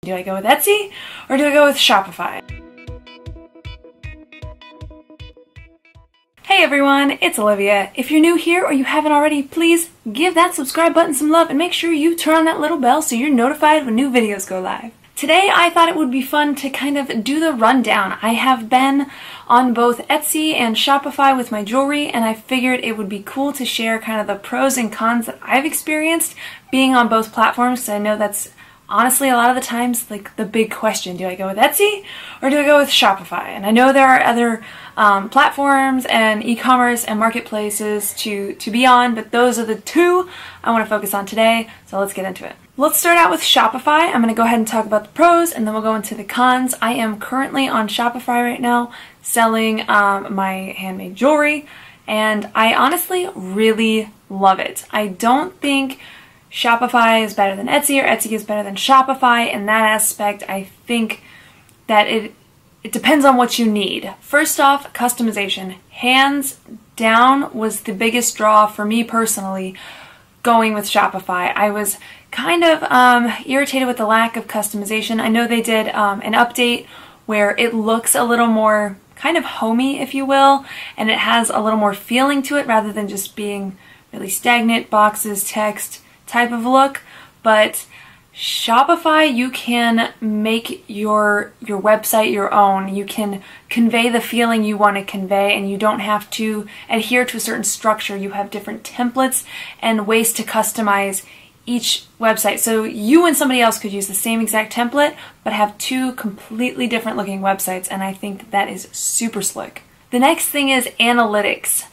Do I go with Etsy or do I go with Shopify? Hey everyone, it's Olivia. If you're new here or you haven't already, please give that subscribe button some love and make sure you turn on that little bell so you're notified when new videos go live. Today I thought it would be fun to kind of do the rundown. I have been on both Etsy and Shopify with my jewelry, and I figured it would be cool to share kind of the pros and cons that I've experienced being on both platforms. So I know that's honestly a lot of the times like the big question: do I go with Etsy or do I go with Shopify? And I know there are other platforms and e-commerce and marketplaces to be on, but those are the two I want to focus on today, so let's get into it. Let's start out with Shopify. I'm going to go ahead and talk about the pros and then we'll go into the cons. I am currently on Shopify right now selling my handmade jewelry, and I honestly really love it. I don't think Shopify is better than Etsy or Etsy is better than Shopify. In that aspect, I think that it depends on what you need. First off, customization. Hands down was the biggest draw for me personally going with Shopify. I was kind of irritated with the lack of customization. I know they did an update where it looks a little more kind of homey, if you will, and it has a little more feeling to it rather than just being really stagnant boxes, text type of look. But Shopify, you can make your website your own. You can convey the feeling you want to convey, and you don't have to adhere to a certain structure. You have different templates and ways to customize each website. So you and somebody else could use the same exact template but have two completely different looking websites, and I think that is super slick. The next thing is analytics.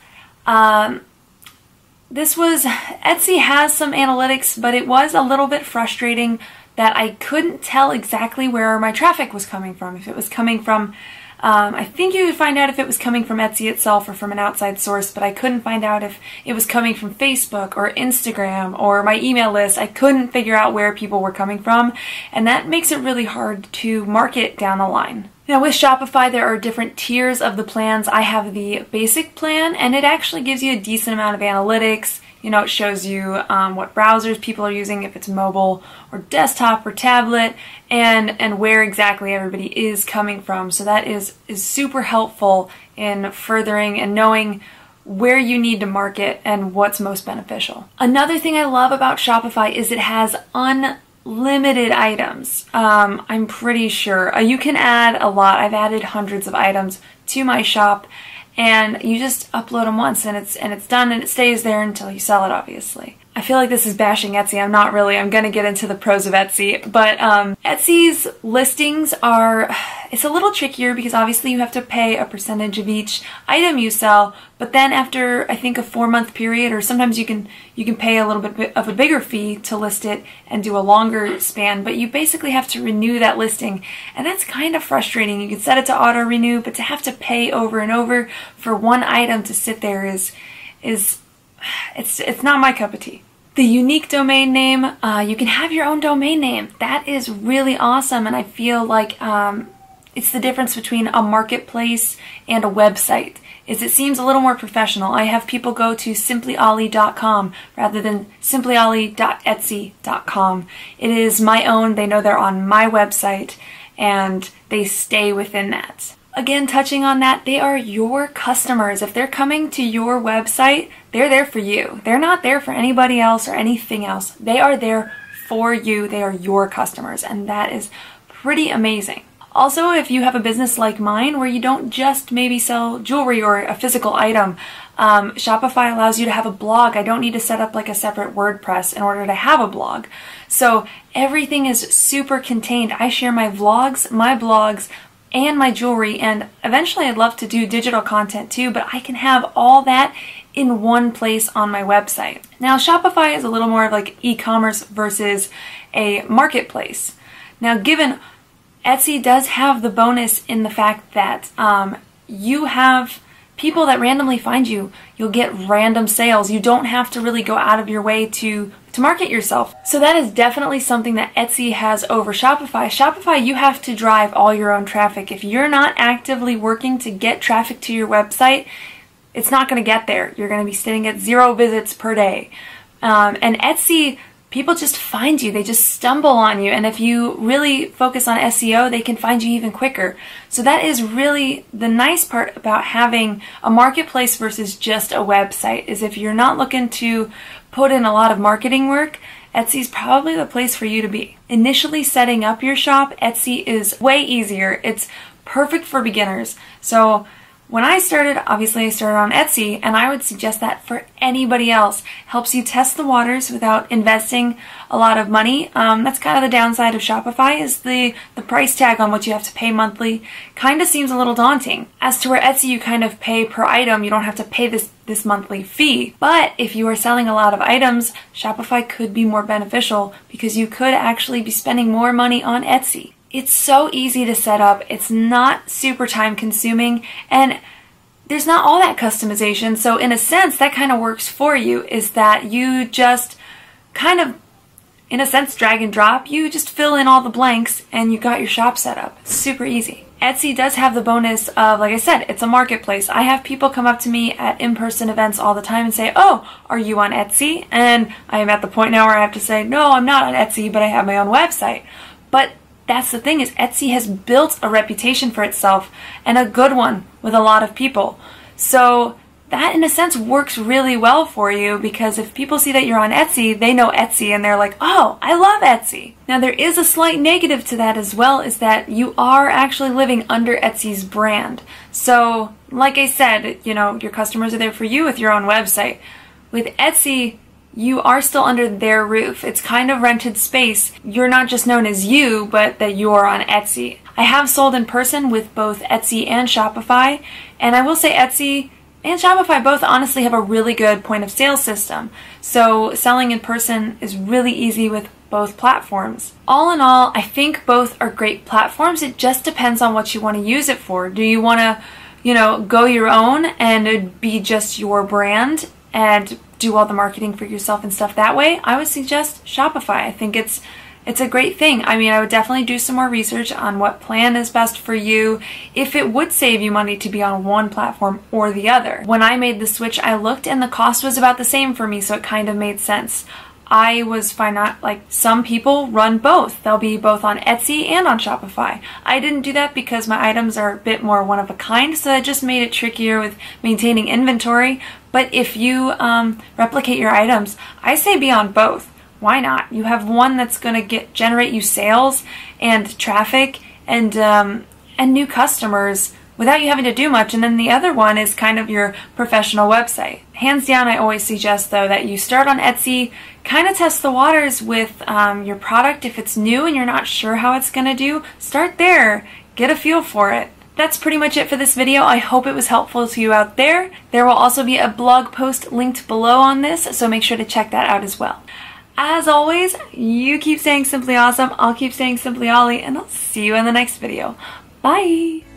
Etsy has some analytics, but it was a little bit frustrating that I couldn't tell exactly where my traffic was coming from. If it was coming from, I think you could find out if it was coming from Etsy itself or from an outside source, but I couldn't find out if it was coming from Facebook or Instagram or my email list. I couldn't figure out where people were coming from, and that makes it really hard to market down the line. Now with Shopify, there are different tiers of the plans. I have the basic plan, and it actually gives you a decent amount of analytics. You know, it shows you what browsers people are using, if it's mobile or desktop or tablet, and where exactly everybody is coming from. So that is super helpful in furthering and knowing where you need to market and what's most beneficial. Another thing I love about Shopify is it has unlimited items. I'm pretty sure. You can add a lot. I've added hundreds of items to my shop, and you just upload them once and it's done, and it stays there until you sell it, obviously. I feel like this is bashing Etsy. I'm not really. I'm going to get into the pros of Etsy. But Etsy's listings it's a little trickier because obviously you have to pay a percentage of each item you sell. But then after, I think, a 4-month period, or sometimes you can pay a little bit of a bigger fee to list it and do a longer span. But you basically have to renew that listing. And that's kind of frustrating. You can set it to auto renew, but to have to pay over and over for one item to sit there it's not my cup of tea. The unique domain name, you can have your own domain name. That is really awesome, and I feel like it's the difference between a marketplace and a website. It seems a little more professional. I have people go to SimplyOli.com rather than SimplyOli.etsy.com. It is my own. They know they're on my website, and they stay within that. Again, touching on that, they are your customers. If they're coming to your website, they're there for you. They're not there for anybody else or anything else. They are there for you. They are your customers, and that is pretty amazing. Also, if you have a business like mine where you don't just maybe sell jewelry or a physical item, Shopify allows you to have a blog. I don't need to set up like a separate WordPress in order to have a blog. So everything is super contained. I share my vlogs, my blogs, and my jewelry, and eventually I'd love to do digital content too, but I can have all that in one place on my website. Now Shopify is a little more of like e-commerce versus a marketplace. Now given Etsy does have the bonus in the fact that you have people that randomly find you. You'll get random sales. You don't have to really go out of your way to market yourself. So that is definitely something that Etsy has over Shopify. Shopify, you have to drive all your own traffic. If you're not actively working to get traffic to your website, it's not going to get there. You're going to be sitting at 0 visits per day. And Etsy people just find you. They just stumble on you. And if you really focus on SEO, they can find you even quicker. So that is really the nice part about having a marketplace versus just a website, is if you're not looking to put in a lot of marketing work, Etsy is probably the place for you to be. Initially setting up your shop, Etsy is way easier. It's perfect for beginners. So when I started, obviously I started on Etsy, and I would suggest that for anybody else. Helps you test the waters without investing a lot of money. That's kind of the downside of Shopify, is the price tag on what you have to pay monthly kind of seems a little daunting. As to where Etsy, you kind of pay per item. You don't have to pay this monthly fee. But if you are selling a lot of items, Shopify could be more beneficial because you could actually be spending more money on Etsy. It's so easy to set up, it's not super time consuming, and there's not all that customization. So in a sense, that kind of works for you, is that you just kind of, in a sense, drag and drop. You just fill in all the blanks and you got your shop set up. It's super easy. Etsy does have the bonus of, like I said, it's a marketplace. I have people come up to me at in-person events all the time and say, oh, are you on Etsy? And I am at the point now where I have to say, no, I'm not on Etsy, but I have my own website. But that's the thing, is Etsy has built a reputation for itself, and a good one with a lot of people. So that in a sense works really well for you, because if people see that you're on Etsy, they know Etsy and they're like, oh, I love Etsy. Now there is a slight negative to that as well, is that you are actually living under Etsy's brand. So like I said, you know, your customers are there for you with your own website. With Etsy, you are still under their roof. It's kind of rented space. You're not just known as you, but that you are on Etsy. I have sold in person with both Etsy and Shopify, and I will say Etsy and Shopify both honestly have a really good point of sale system. So selling in person is really easy with both platforms. All in all, I think both are great platforms. It just depends on what you want to use it for. Do you want to, you know, go your own and be just your brand and do all the marketing for yourself and stuff that way? I would suggest Shopify. I think it's a great thing. I mean, I would definitely do some more research on what plan is best for you, if it would save you money to be on one platform or the other. When I made the switch, I looked and the cost was about the same for me, so it kind of made sense. I was fine, not like some people run both. They'll be both on Etsy and on Shopify. I didn't do that because my items are a bit more one of a kind, so that just made it trickier with maintaining inventory. But if you replicate your items, I say be on both. Why not? You have one that's going to generate you sales and traffic and new customers without you having to do much, and then the other one is kind of your professional website. Hands down, I always suggest though that you start on Etsy, kind of test the waters with your product. If it's new and you're not sure how it's going to do, start there, get a feel for it. That's pretty much it for this video. I hope it was helpful to you out there. There will also be a blog post linked below on this, so make sure to check that out as well. As always, you keep staying simply awesome, I'll keep staying simply Ollie, and I'll see you in the next video. Bye!